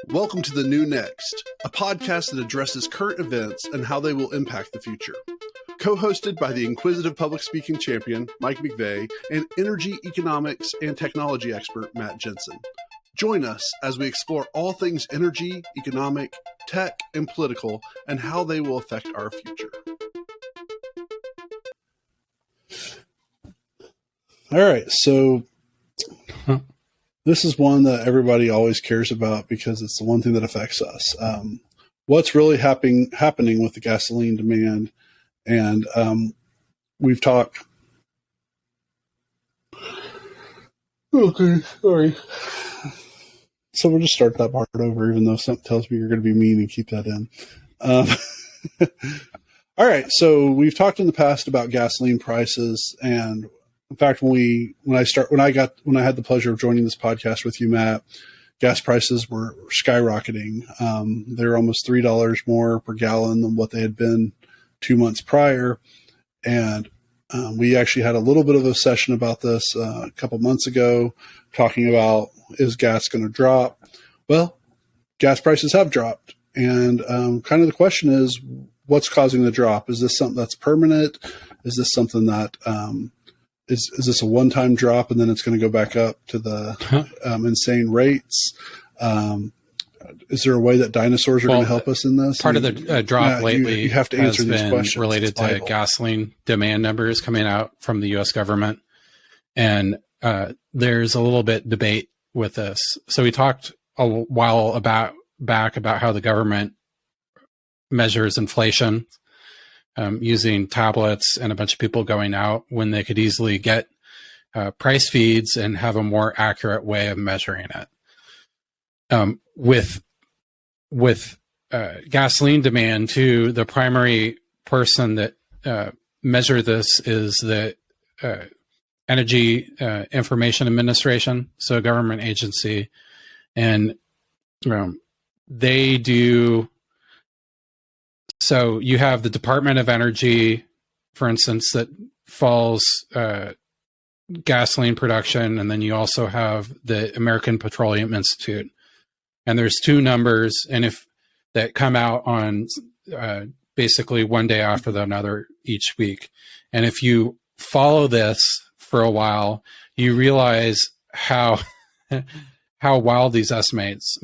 Welcome to The New Next, a podcast that addresses current events and how they will impact the future. Co-hosted by the inquisitive public speaking champion, Mike McVeigh, and energy, economics, and technology expert, Matt Jensen. Join us as we explore all things energy, economic, tech, and political, and how they will affect our future. All right, so this is one that everybody always cares about because it's the one thing that affects us. What's really happening with the gasoline demand? And we've talked. Okay, sorry. So we'll just start that part over, even though something tells me you're going to be mean and keep that in. All right, so we've talked in the past about gasoline prices, and in fact, when I had the pleasure of joining this podcast with you, Matt, gas prices were skyrocketing. They were almost $3 more per gallon than what they had been 2 months prior. And we actually had a little bit of a session about this a couple months ago, talking about, is gas going to drop? Well, gas prices have dropped. And kind of the question is, what's causing the drop? Is this something that's permanent? Is this something that is this a one-time drop and then it's going to go back up to the insane rates? Is there a way that dinosaurs are going to help us in this? Part of the drop lately you have to answer these questions. Related to gasoline demand numbers coming out from the U.S. government. And there's a little bit debate with this. So we talked a while back about how the government measures inflation using tablets and a bunch of people going out when they could easily get price feeds and have a more accurate way of measuring it. With gasoline demand too, the primary person that measure this is the Energy Information Administration, so a government agency, and they do. So you have the Department of Energy, for instance, that follows gasoline production, and then you also have the American Petroleum Institute. And there's two numbers, and if that come out on basically one day after the another each week. And if you follow this for a while, you realize how wild these estimates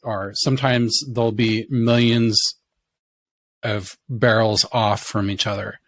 are. Sometimes there'll be millions of barrels off from each other.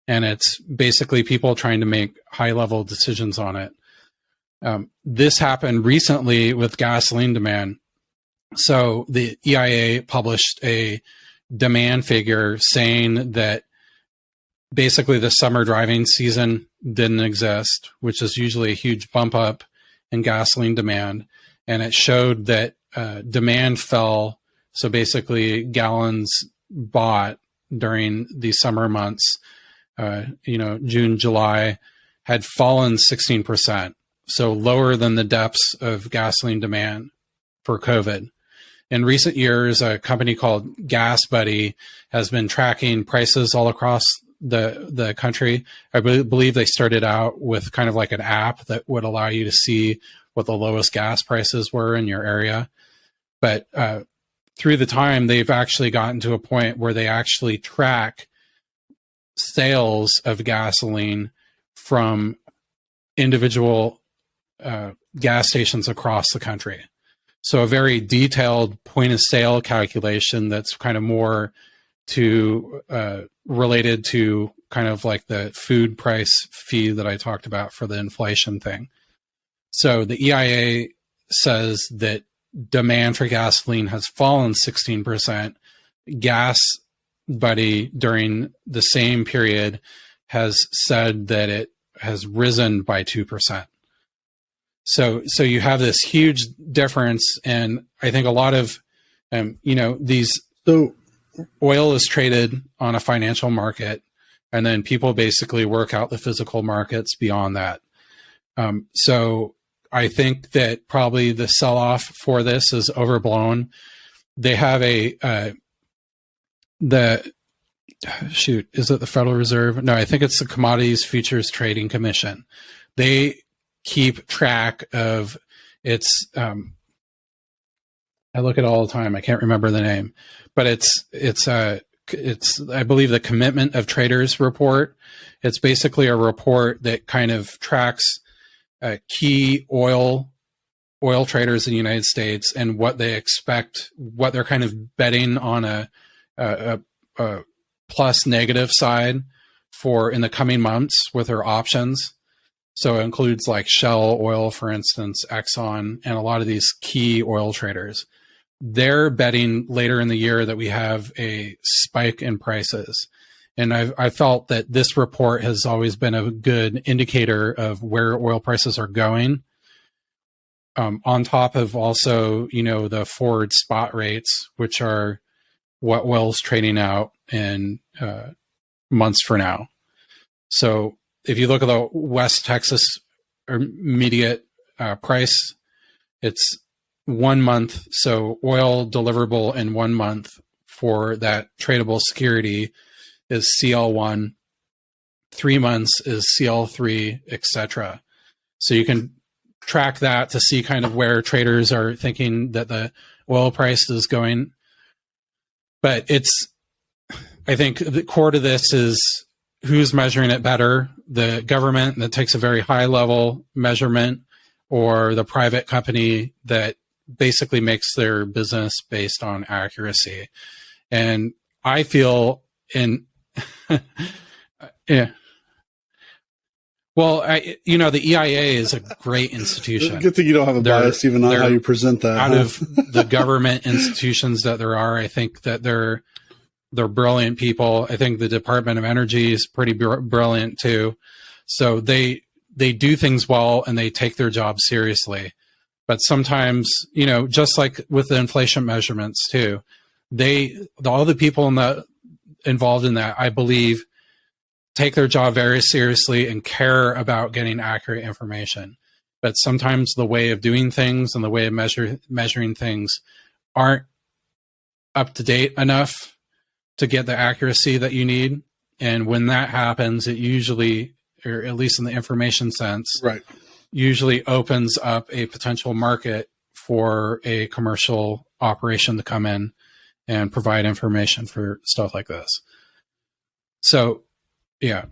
And it's basically people trying to make high-level decisions on it. This happened recently with gasoline demand. So the EIA published a demand figure saying that basically the summer driving season didn't exist, which is usually a huge bump up in gasoline demand. And it showed that demand fell. So basically gallons bought during the summer months, June, July, had fallen 16%. So lower than the depths of gasoline demand for COVID. In recent years, a company called GasBuddy has been tracking prices all across the country. I believe they started out with kind of like an app that would allow you to see what the lowest gas prices were in your area. But through the time, they've actually gotten to a point where they actually track sales of gasoline from individual gas stations across the country. So a very detailed point of sale calculation that's kind of more to related to kind of like the food price fee that I talked about for the inflation thing. So the EIA says that demand for gasoline has fallen 16%. GasBuddy during the same period has said that it has risen by 2%. So you have this huge difference, and I think a lot of, these. So oil is traded on a financial market, and then people basically work out the physical markets beyond that. So I think that probably the sell-off for this is overblown. They have is it the Federal Reserve? No, I think it's the Commodities Futures Trading Commission. they keep track of its, I look at it all the time. I can't remember the name, but it's I believe the Commitment of Traders report. It's basically a report that kind of tracks key oil traders in the United States and what they expect, what they're kind of betting on a plus negative side for in the coming months with their options. So it includes like Shell Oil, for instance, Exxon, and a lot of these key oil traders. They're betting later in the year that we have a spike in prices. And I felt that this report has always been a good indicator of where oil prices are going. On top of also, the forward spot rates, which are what oil's trading out in months for now. So if you look at the West Texas immediate price, it's 1 month. So oil deliverable in 1 month for that tradable security is CL1. 3 months is CL3, etc. So you can track that to see kind of where traders are thinking that the oil price is going. But I think the core to this is who's measuring it better, the government that takes a very high level measurement, or the private company that basically makes their business based on accuracy. And I feel yeah. Well, the EIA is a great institution. Good thing you don't have a bias even on how you present that. Out of the government institutions that there are, I think that they're brilliant people. I think the Department of Energy is pretty brilliant too. So they do things well and they take their job seriously. But sometimes, just like with the inflation measurements too, all the people involved in that, I believe, take their job very seriously and care about getting accurate information. But sometimes the way of doing things and the way of measuring things aren't up to date enough to get the accuracy that you need. And when that happens, it usually, or at least in the information sense, right, usually opens up a potential market for a commercial operation to come in and provide information for stuff like this. So, yeah.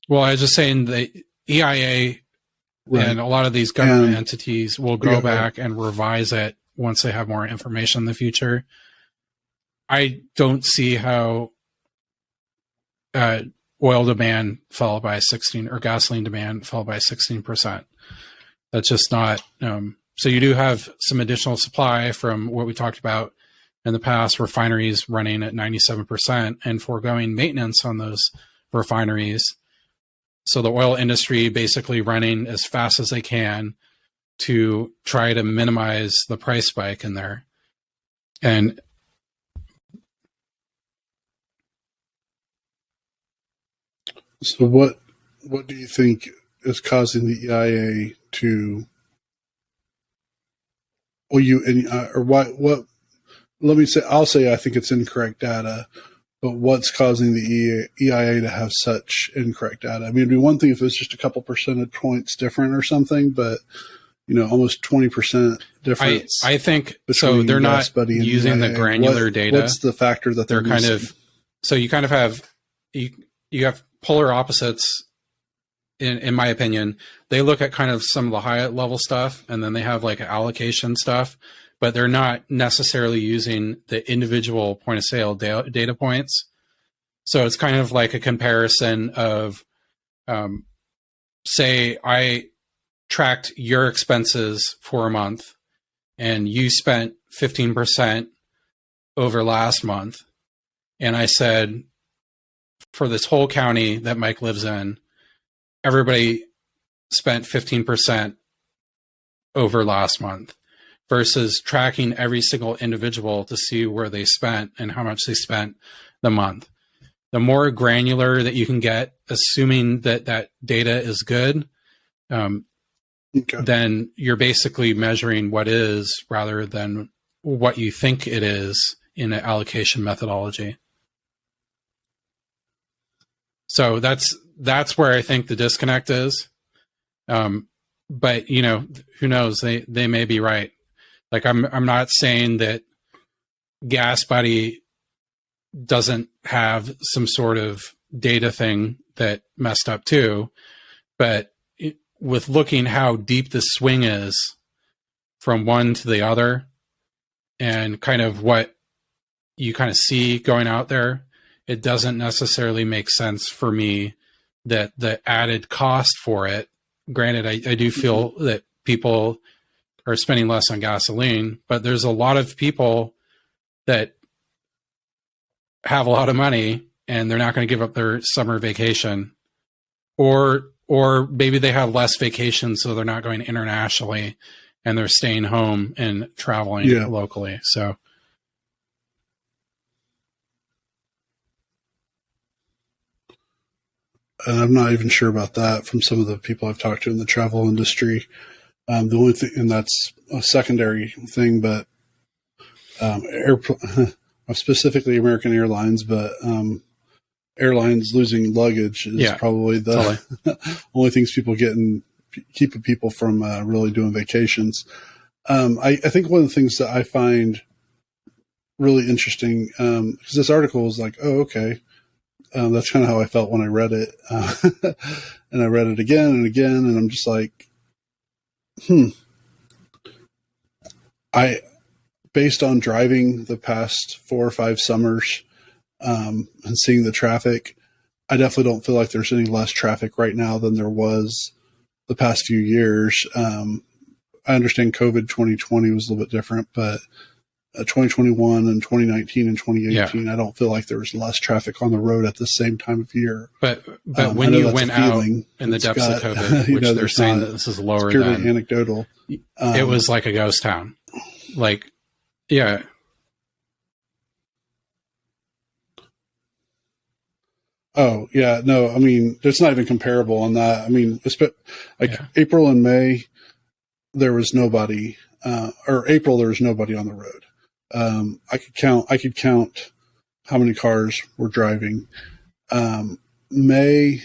Well, I was just saying the EIA right. and a lot of these government entities will go back and revise it once they have more information in the future. I don't see how oil demand fell by 16 or gasoline demand fell by 16%. That's just not. So you do have some additional supply from what we talked about in the past, refineries running at 97% and foregoing maintenance on those refineries. So the oil industry basically running as fast as they can to try to minimize the price spike in there. And so what do you think is causing the EIA to, I'll say I think it's incorrect data, but what's causing the EIA to have such incorrect data? I mean, it'd be one thing if it was just a couple percentage points different or something, but almost 20% difference. I think so. They're not using the granular data. What's the factor that they're kind using? So you kind of have you have polar opposites. In my opinion, they look at kind of some of the high level stuff, and then they have like allocation stuff, but they're not necessarily using the individual point of sale data points. So it's kind of like a comparison of, say I tracked your expenses for a month and you spent 15% over last month. And I said, for this whole county that Mike lives in, everybody spent 15% over last month, versus tracking every single individual to see where they spent and how much they spent the month. The more granular that you can get, assuming that that data is good, then you're basically measuring what is rather than what you think it is in an allocation methodology. So that's where I think the disconnect is. But who knows? They may be right. Like I'm not saying that GasBuddy doesn't have some sort of data thing that messed up too, but with looking how deep the swing is from one to the other, and kind of what you kind of see going out there, it doesn't necessarily make sense for me that the added cost for it. Granted, I do feel that people are spending less on gasoline, but there's a lot of people that have a lot of money and they're not going to give up their summer vacation, or maybe they have less vacation, so they're not going internationally and they're staying home and traveling locally. So and I'm not even sure about that from some of the people I've talked to in the travel industry. The only thing, and that's a secondary thing, but specifically American Airlines, but airlines losing luggage is probably the only things keeping people from really doing vacations. I think one of the things that I find really interesting, because this article is like, oh, okay. That's kind of how I felt when I read it. And I read it again and again, and I'm just like, based on driving the past 4 or 5 summers, and seeing the traffic, I definitely don't feel like there's any less traffic right now than there was the past few years. I understand COVID 2020 was a little bit different, but 2021 and 2019 and 2018, I don't feel like there was less traffic on the road at the same time of year. But when you went out in the depths of COVID, which they're saying that this is lower it's purely than anecdotal, it was like a ghost town. Like, yeah. Oh yeah, no, I mean, it's not even comparable on that. I mean, April and May, there was nobody, or April, there was nobody on the road. I could count how many cars were driving. May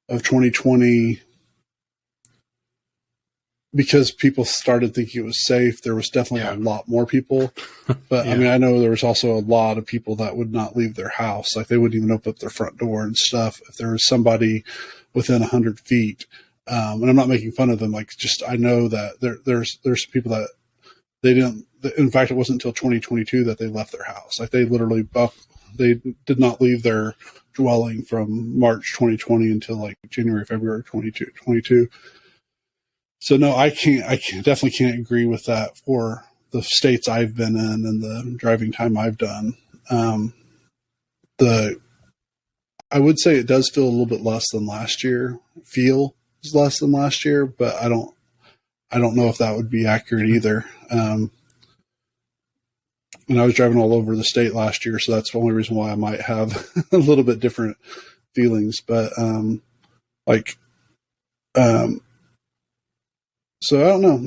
of 2020, because people started thinking it was safe, there was definitely a lot more people. But I mean, I know there was also a lot of people that would not leave their house. Like they wouldn't even open up their front door and stuff if there was somebody within 100 feet. And I'm not making fun of them. Like, just, I know that there's people that they didn't, in fact, it wasn't until 2022 that they left their house. Like they literally, they did not leave their dwelling from March 2020 until like January, February 2022. So no, I definitely can't agree with that for the states I've been in and the driving time I've done. I would say it does feel a little bit less than last year. Feel is less than last year, but I don't know if that would be accurate either. And I was driving all over the state last year, so that's the only reason why I might have a little bit different feelings. But so I don't know.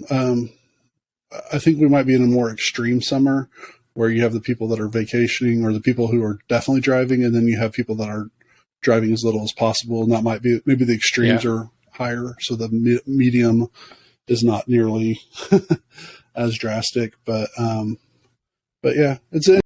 I think we might be in a more extreme summer where you have the people that are vacationing or the people who are definitely driving, and then you have people that are driving as little as possible. And that might be, maybe the extremes are higher, so the medium is not nearly as drastic. But yeah, it's it.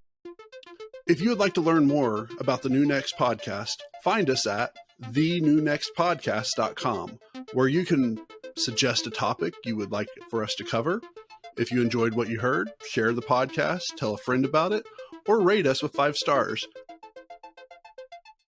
If you would like to learn more about the New Next podcast, find us at thenewnextpodcast.com, where you can suggest a topic you would like for us to cover. If you enjoyed what you heard, share the podcast, tell a friend about it, or rate us with 5 stars.